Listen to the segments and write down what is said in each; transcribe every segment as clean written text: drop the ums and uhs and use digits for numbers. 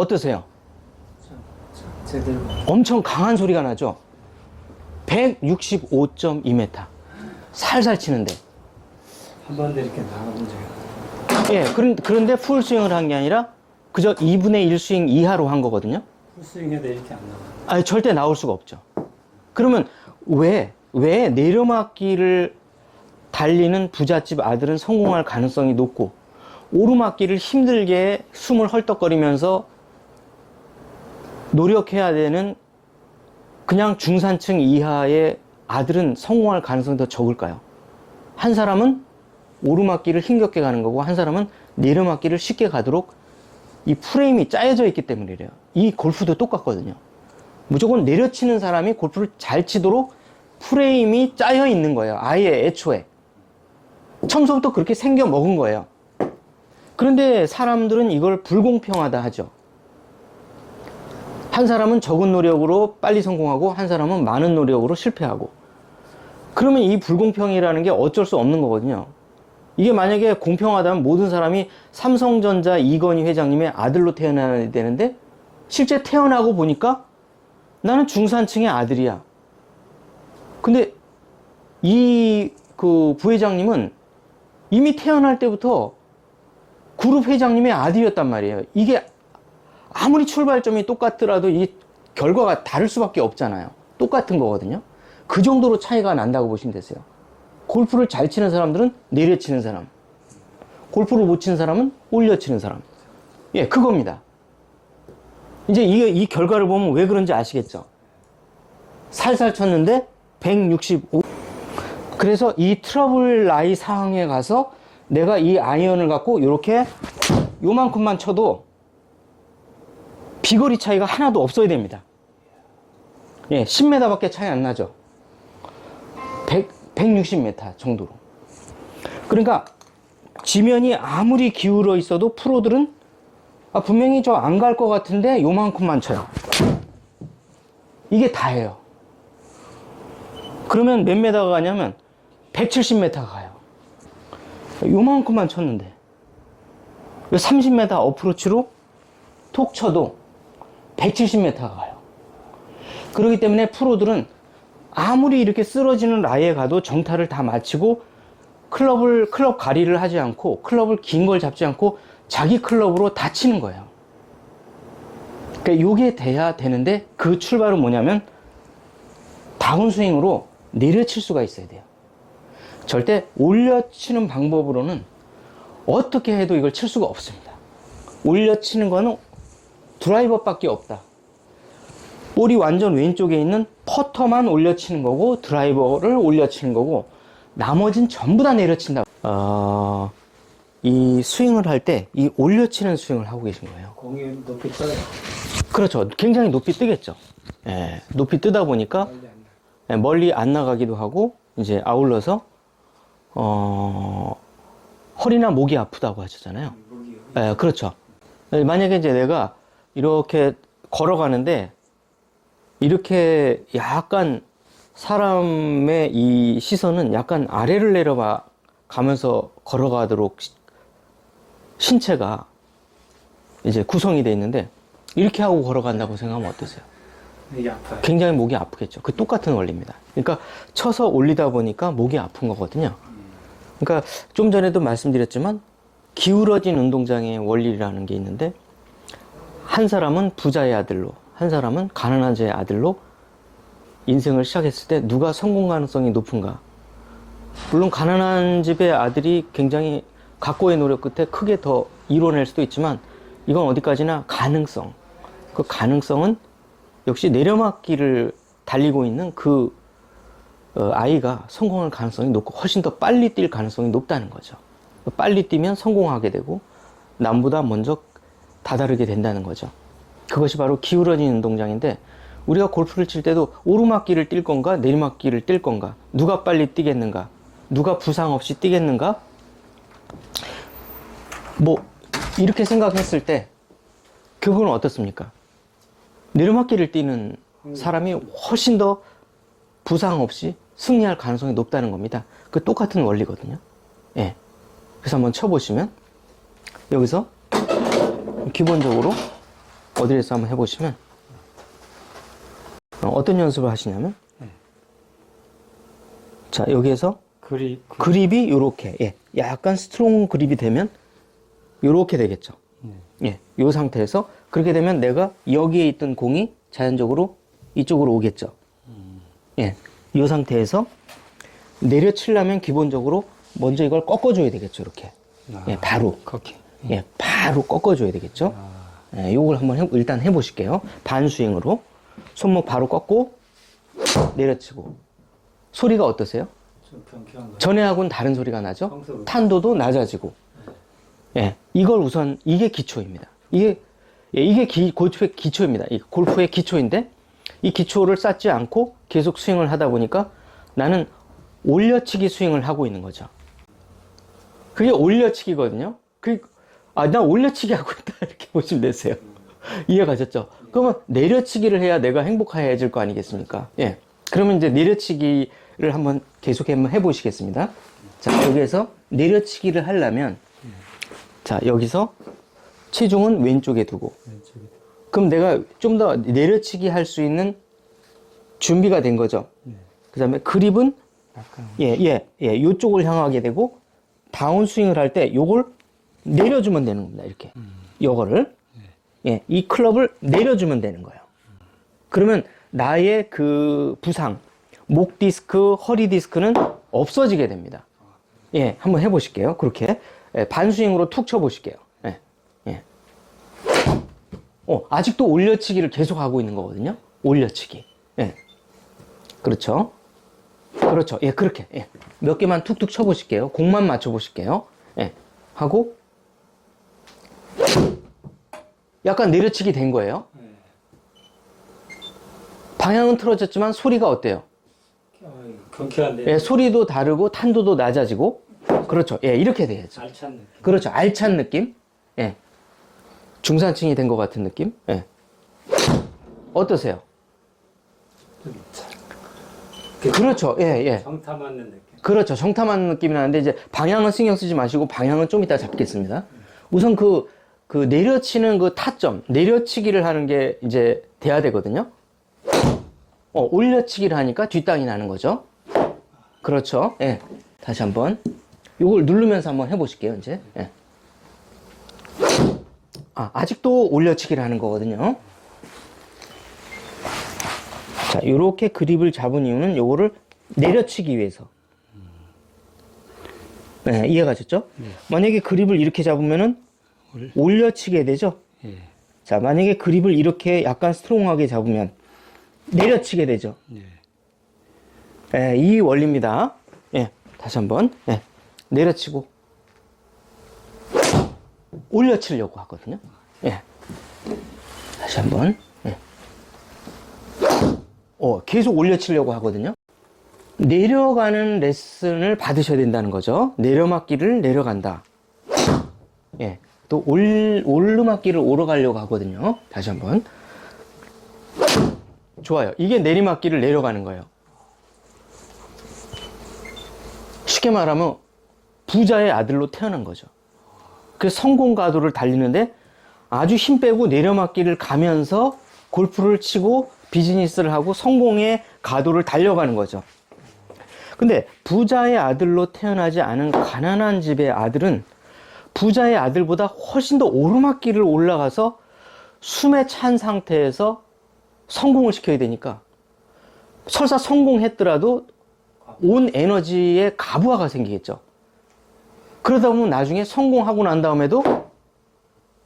어떠세요? 제대로. 엄청 강한 소리가 나죠? 165.2m. 살살 치는데. 한 번도 이렇게 나가본 적이 없어요. 예, 그런데 풀 스윙을 한 게 아니라 그저 2분의 1 스윙 이하로 한 거거든요. 풀스윙에도 이렇게 안 나가요. 아니, 절대 나올 수가 없죠. 그러면 왜 내려막기를 달리는 부잣집 아들은 성공할 가능성이 높고 오르막길을 힘들게 숨을 헐떡거리면서 노력해야 되는 그냥 중산층 이하의 아들은 성공할 가능성이 더 적을까요? 한 사람은 오르막길을 힘겹게 가는 거고 한 사람은 내려막길을 쉽게 가도록 이 프레임이 짜여져 있기 때문이래요. 이 골프도 똑같거든요. 무조건 내려치는 사람이 골프를 잘 치도록 프레임이 짜여 있는 거예요. 아예 애초에. 처음부터 그렇게 생겨 먹은 거예요. 그런데 사람들은 이걸 불공평하다 하죠. 한 사람은 적은 노력으로 빨리 성공하고 한 사람은 많은 노력으로 실패하고. 그러면 이 불공평이라는 게 어쩔 수 없는 거거든요. 이게 만약에 공평하다면 모든 사람이 삼성전자 이건희 회장님의 아들로 태어나야 되는데 실제 태어나고 보니까 나는 중산층의 아들이야. 근데 이 부회장님은 이미 태어날 때부터 그룹 회장님의 아들이었단 말이에요. 이게 아무리 출발점이 똑같더라도 이 결과가 다를 수밖에 없잖아요. 똑같은 거거든요. 그 정도로 차이가 난다고 보시면 되세요. 골프를 잘 치는 사람들은 내려치는 사람, 골프를 못 치는 사람은 올려치는 사람. 예, 그겁니다. 이제 이 결과를 보면 왜 그런지 아시겠죠? 살살 쳤는데 165. 그래서 이 트러블 라이 상황에 가서 내가 이 아이언을 갖고 이렇게 요만큼만 쳐도 비거리 차이가 하나도 없어야 됩니다. 예, 10m 밖에 차이 안 나죠. 160m 정도로. 그러니까 지면이 아무리 기울어 있어도 프로들은 분명히 저 안 갈 것 같은데 요만큼만 쳐요. 이게 다예요. 그러면 몇 메다가 가냐면 170m가 가요. 요만큼만 쳤는데 30m 어프로치로 톡 쳐도 170m가 가요. 그렇기 때문에 프로들은 아무리 이렇게 쓰러지는 라이에 가도 정타를 다 마치고 클럽 가리를 하지 않고 클럽을 긴 걸 잡지 않고 자기 클럽으로 다 치는 거예요. 그러니까 요게 돼야 되는데 그 출발은 뭐냐면 다운스윙으로 내려칠 수가 있어야 돼요. 절대 올려치는 방법으로는 어떻게 해도 이걸 칠 수가 없습니다. 올려치는 거는 드라이버밖에 없다. 볼이 완전 왼쪽에 있는 퍼터만 올려치는 거고 드라이버를 올려치는 거고 나머진 전부 다 내려친다. 이 스윙을 할 때 이 올려치는 스윙을 하고 계신 거예요. 공이 높이 떠요. 그렇죠. 굉장히 높이 뜨겠죠. 예, 높이 뜨다 보니까 멀리 안 나가기도 하고 이제 아울러서 허리나 목이 아프다고 하셨잖아요. 예, 그렇죠. 만약에 이제 내가 이렇게 걸어가는데 이렇게 약간 사람의 이 시선은 약간 아래를 내려가 가면서 걸어가도록 신체가 이제 구성이 되어 있는데 이렇게 하고 걸어간다고 생각하면 어떠세요? 이게 아파요. 굉장히 목이 아프겠죠. 그 똑같은 원리입니다. 그러니까 쳐서 올리다 보니까 목이 아픈 거거든요. 그러니까 좀 전에도 말씀드렸지만 기울어진 운동장의 원리라는 게 있는데 한 사람은 부자의 아들로 한 사람은 가난한 자의 아들로 인생을 시작했을 때 누가 성공 가능성이 높은가? 물론 가난한 집의 아들이 굉장히 각고의 노력 끝에 크게 더 이뤄낼 수도 있지만 이건 어디까지나 가능성. 그 가능성은 역시 내려막길을 달리고 있는 그 아이가 성공할 가능성이 높고 훨씬 더 빨리 뛸 가능성이 높다는 거죠. 빨리 뛰면 성공하게 되고 남보다 먼저 다다르게 된다는 거죠. 그것이 바로 기울어진 운동장인데 우리가 골프를 칠 때도 오르막길을 뛸 건가 내리막길을 뛸 건가 누가 빨리 뛰겠는가 누가 부상 없이 뛰겠는가 뭐 이렇게 생각했을 때 결국은 어떻습니까? 내리막길을 뛰는 사람이 훨씬 더 부상 없이 승리할 가능성이 높다는 겁니다. 그 똑같은 원리거든요. 예. 그래서 한번 쳐보시면 여기서 기본적으로 어디에서 한번 해보시면 어떤 연습을 하시냐면 자 여기에서 그립이 요렇게 예, 약간 스트롱 그립이 되면 요렇게 되겠죠. 예, 요 상태에서 그렇게 되면 내가 여기에 있던 공이 자연적으로 이쪽으로 오겠죠. 예, 요 상태에서 내려치려면 기본적으로 먼저 이걸 꺾어줘야 되겠죠. 이렇게 예, 바로 그렇게. 예, 바로 꺾어줘야 되겠죠. 예, 요걸 한번 일단 해보실게요. 반스윙으로 손목 바로 꺾고 내려치고 소리가 어떠세요? 좀 경쾌한 거. 전에하고는 다른 소리가 나죠? 평소로. 탄도도 낮아지고. 예, 이걸 우선, 이게 기초입니다. 골프의 기초입니다. 이 골프의 기초인데, 이 기초를 쌓지 않고 계속 스윙을 하다 보니까 나는 올려치기 스윙을 하고 있는 거죠. 그게 올려치기거든요. 나 올려치기 하고 있다. 이렇게 보시면 되세요. 이해 가셨죠? 그러면 내려치기를 해야 내가 행복해질 거 아니겠습니까? 예. 그러면 이제 내려치기를 한번 계속 한번 해보시겠습니다. 자, 여기에서 내려치기를 하려면, 자, 여기서 체중은 왼쪽에 두고, 그럼 내가 좀 더 내려치기 할 수 있는 준비가 된 거죠. 그 다음에 그립은, 요쪽을 향하게 되고, 다운스윙을 할 때 요걸 내려주면 되는 겁니다. 이렇게. 요거를. 예, 이 클럽을 내려주면 되는 거예요. 그러면 나의 그 부상, 목 디스크, 허리 디스크는 없어지게 됩니다. 예, 한번 해보실게요. 그렇게. 예, 반스윙으로 툭 쳐보실게요. 예, 예. 아직도 올려치기를 계속 하고 있는 거거든요. 올려치기. 예. 그렇죠. 그렇죠. 예, 그렇게. 예. 몇 개만 툭툭 쳐보실게요. 공만 맞춰보실게요. 예. 하고, 약간 내려치기 된 거예요. 방향은 틀어졌지만 소리가 어때요? 경쾌한데. 예, 소리도 다르고 탄도도 낮아지고. 그렇죠. 예, 이렇게 돼야죠. 알찬 느낌. 그렇죠. 알찬 느낌. 예. 중산층이 된 것 같은 느낌. 예. 어떠세요? 그렇죠. 예, 예. 정타 맞는 느낌. 그렇죠. 정타 맞는 느낌이 나는데 이제 방향은 신경 쓰지 마시고 방향은 좀 이따 잡겠습니다. 우선 그 내려치는 그 타점, 내려치기를 하는 게 이제 돼야 되거든요. 올려치기를 하니까 뒷땅이 나는 거죠. 그렇죠. 예. 다시 한번. 요걸 누르면서 한번 해보실게요, 이제. 예. 아직도 올려치기를 하는 거거든요. 자, 요렇게 그립을 잡은 이유는 요거를 내려치기 위해서. 네, 이해가셨죠? 만약에 그립을 이렇게 잡으면은 올려치게 되죠? 예. 자, 만약에 그립을 이렇게 약간 스트롱하게 잡으면 내려치게 되죠? 예, 이 원리입니다. 예, 다시 한번. 예, 내려치고 올려치려고 하거든요. 예, 다시 한번. 예. 계속 올려치려고 하거든요. 내려가는 레슨을 받으셔야 된다는 거죠. 내려막기를 내려간다. 예. 또 오르막기를 오르가려고 하거든요. 다시 한번. 좋아요. 이게 내리막기를 내려가는 거예요. 쉽게 말하면 부자의 아들로 태어난 거죠. 그래서 성공 가도를 달리는데 아주 힘 빼고 내려막기를 가면서 골프를 치고 비즈니스를 하고 성공의 가도를 달려가는 거죠. 근데 부자의 아들로 태어나지 않은 가난한 집의 아들은 부자의 아들보다 훨씬 더 오르막길을 올라가서 숨에 찬 상태에서 성공을 시켜야 되니까 설사 성공했더라도 온 에너지에 가부하가 생기겠죠. 그러다 보면 나중에 성공하고 난 다음에도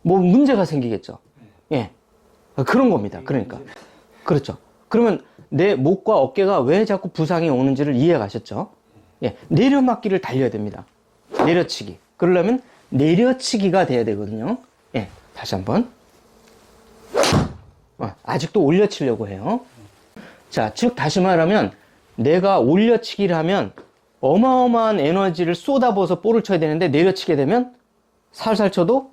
뭐 문제가 생기겠죠. 예. 그런 겁니다. 그러니까. 그렇죠. 그러면 내 목과 어깨가 왜 자꾸 부상이 오는지를 이해 가셨죠? 예. 내려막기를 달려야 됩니다. 내려치기. 그러려면 내려치기가 돼야 되거든요. 예. 다시 한번. 아직도 올려치려고 해요. 자, 즉, 다시 말하면 내가 올려치기를 하면 어마어마한 에너지를 쏟아부어서 볼을 쳐야 되는데 내려치게 되면 살살 쳐도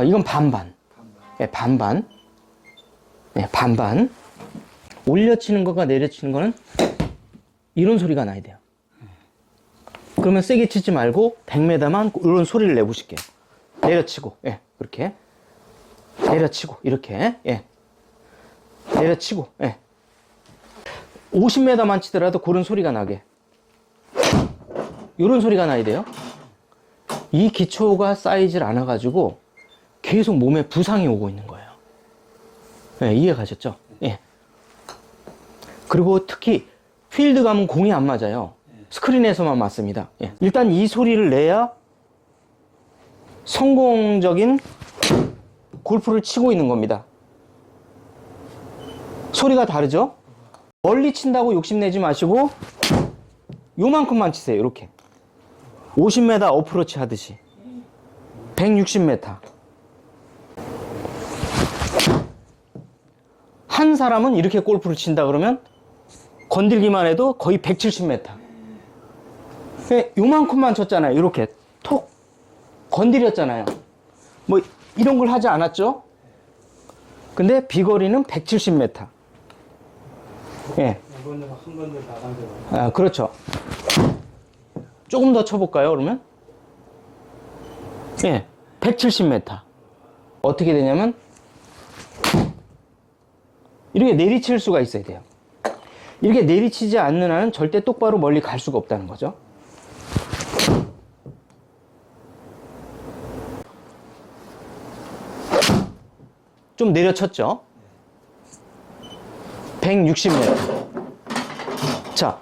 이건 반반. 예, 반반. 예, 반반. 올려치는 것과 내려치는 거는 이런 소리가 나야 돼요. 그러면 세게 치지 말고 100m만 이런 소리를 내보실게요. 내려치고, 예, 그렇게. 내려치고 이렇게. 예. 내려치고. 예. 50m만 치더라도 그런 소리가 나게. 이런 소리가 나야 돼요. 이 기초가 쌓이질 않아 가지고 계속 몸에 부상이 오고 있는 거예요. 예, 이해 가셨죠? 예. 그리고 특히 필드 가면 공이 안 맞아요. 스크린에서만 맞습니다. 예. 일단 이 소리를 내야 성공적인 골프를 치고 있는 겁니다. 소리가 다르죠? 멀리 친다고 욕심내지 마시고 요만큼만 치세요. 이렇게 50m 어프로치 하듯이 160m. 한 사람은 이렇게 골프를 친다 그러면 건들기만 해도 거의 170m. 요만큼만 쳤잖아요. 이렇게 톡 건드렸잖아요. 뭐 이런 걸 하지 않았죠? 근데 비거리는 170m. 예. 이번에 한 번도 나간 적 없어요. 아, 그렇죠. 조금 더 쳐볼까요, 그러면? 예. 170m. 어떻게 되냐면, 이렇게 내리칠 수가 있어야 돼요. 이렇게 내리치지 않는 한은 절대 똑바로 멀리 갈 수가 없다는 거죠. 좀 내려쳤죠? 160m. 자,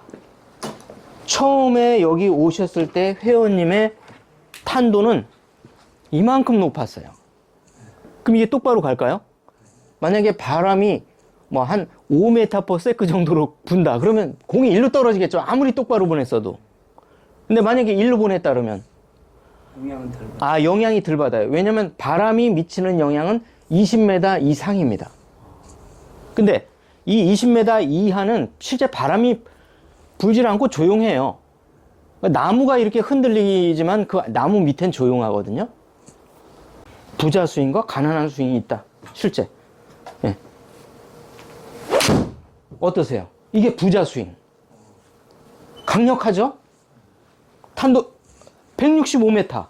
처음에 여기 오셨을 때 회원님의 탄도는 이만큼 높았어요. 그럼 이게 똑바로 갈까요? 만약에 바람이 뭐 한 5m/s 정도로 분다. 그러면 공이 일로 떨어지겠죠. 아무리 똑바로 보냈어도. 근데 만약에 일로 보냈다 그러면 영향은 덜 받아요. 영향이 덜 받아요. 왜냐면 바람이 미치는 영향은 20m 이상입니다. 근데 이 20m 이하는 실제 바람이 불질 않고 조용해요. 나무가 이렇게 흔들리지만 그 나무 밑엔 조용하거든요. 부자 스윙과 가난한 스윙이 있다. 실제. 예. 어떠세요? 이게 부자 스윙. 강력하죠? 탄도 165m.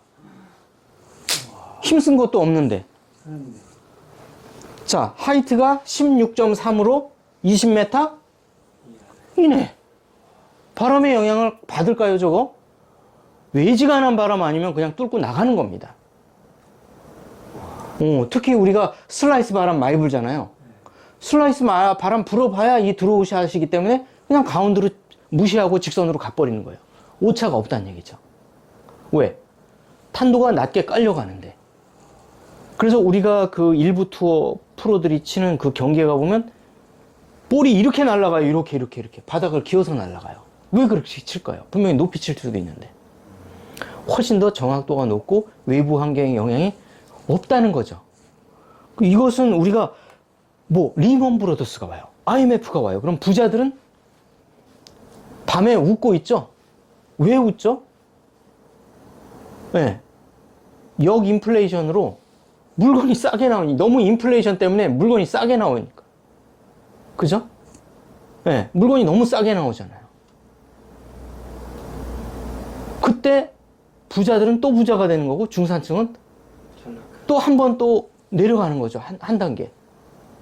힘쓴 것도 없는데. 자, 하이트가 16.3으로 20m 이내. 바람의 영향을 받을까요, 저거? 외지간한 바람 아니면 그냥 뚫고 나가는 겁니다. 특히 우리가 슬라이스 바람 많이 불잖아요. 슬라이스 바람 불어봐야 이 드로우샷 하시기 때문에 그냥 가운데로 무시하고 직선으로 가버리는 거예요. 오차가 없다는 얘기죠. 왜? 탄도가 낮게 깔려가는데. 그래서 우리가 그 일부 투어 프로들이 치는 그 경기에 가보면 볼이 이렇게 날아가요. 이렇게. 바닥을 기어서 날아가요. 왜 그렇게 칠까요? 분명히 높이 칠 수도 있는데. 훨씬 더 정확도가 높고 외부 환경의 영향이 없다는 거죠. 이것은 우리가 뭐 리먼 브로더스가 와요. IMF가 와요. 그럼 부자들은 밤에 웃고 있죠? 왜 웃죠? 네. 역인플레이션으로 물건이 싸게 나오니 너무 인플레이션 때문에 물건이 싸게 나오니까. 그죠? 네. 물건이 너무 싸게 나오잖아요. 그때 부자들은 또 부자가 되는 거고 중산층은 또 한 번 또 내려가는 거죠. 한 단계.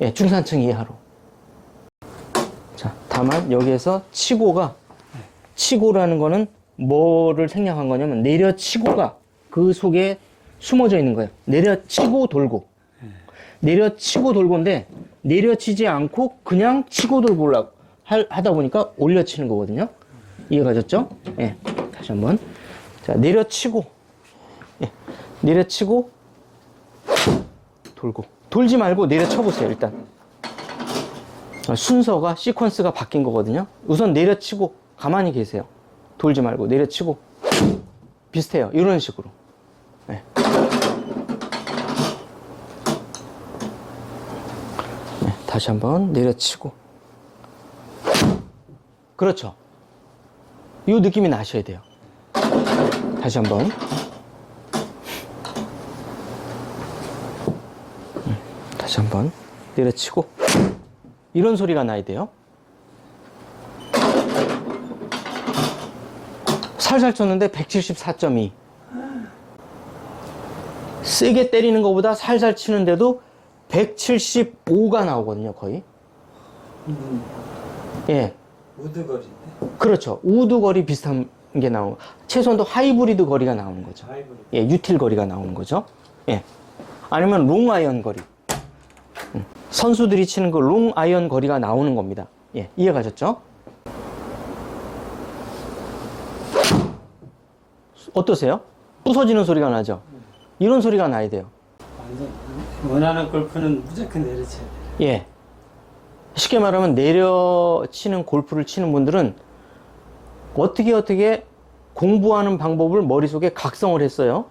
예, 중산층 이하로. 자, 다만 여기에서 치고라는 거는 뭐를 생략한 거냐면 내려치고가 그 속에 숨어져 있는 거예요. 내려치고 돌고. 내려치고 돌고인데 내려치지 않고 그냥 치고 돌고 하다 보니까 올려치는 거거든요. 이해가셨죠? 예. 다시 한번. 자, 내려치고. 예. 내려치고 돌고. 돌지 말고 내려쳐보세요, 일단. 순서가, 시퀀스가 바뀐 거거든요. 우선 내려치고, 가만히 계세요. 돌지 말고, 내려치고. 비슷해요. 이런 식으로. 네. 네, 다시 한번 내려치고. 그렇죠. 이 느낌이 나셔야 돼요. 다시 한번. 다시 한번 내려치고 이런 소리가 나야 돼요. 살살 쳤는데 174.2. 세게 때리는 것보다 살살 치는데도 175가 나오거든요, 거의. 예. 우드거리인데. 그렇죠. 우드 거리 비슷한 게 나오고, 최소한도 하이브리드 거리가 나오는 거죠. 하이브리드. 예, 유틸 거리가 나오는 거죠. 예. 아니면 롱 아이언 거리. 선수들이 치는 그 롱 아이언 거리가 나오는 겁니다. 예, 이해가셨죠? 어떠세요? 부서지는 소리가 나죠? 이런 소리가 나야 돼요. 완전 원하는 골프는 무조건 내려쳐야 돼. 예. 쉽게 말하면 내려치는 골프를 치는 분들은 어떻게 공부하는 방법을 머릿속에 각성을 했어요.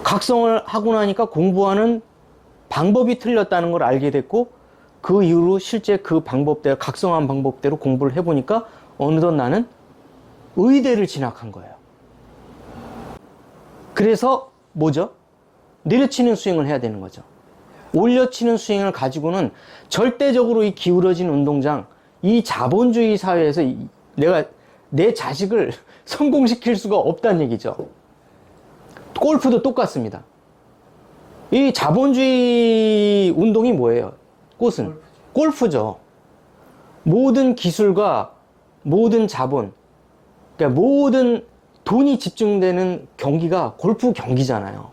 각성을 하고 나니까 공부하는 방법이 틀렸다는 걸 알게 됐고, 그 이후로 실제 그 방법대로, 각성한 방법대로 공부를 해보니까 어느덧 나는 의대를 진학한 거예요. 그래서 뭐죠? 내려치는 스윙을 해야 되는 거죠. 올려치는 스윙을 가지고는 절대적으로 이 기울어진 운동장, 이 자본주의 사회에서 내가 내 자식을 성공시킬 수가 없다는 얘기죠. 골프도 똑같습니다. 이 자본주의 운동이 뭐예요? 꽃은? 골프죠. 모든 기술과 모든 자본, 그러니까 모든 돈이 집중되는 경기가 골프 경기잖아요.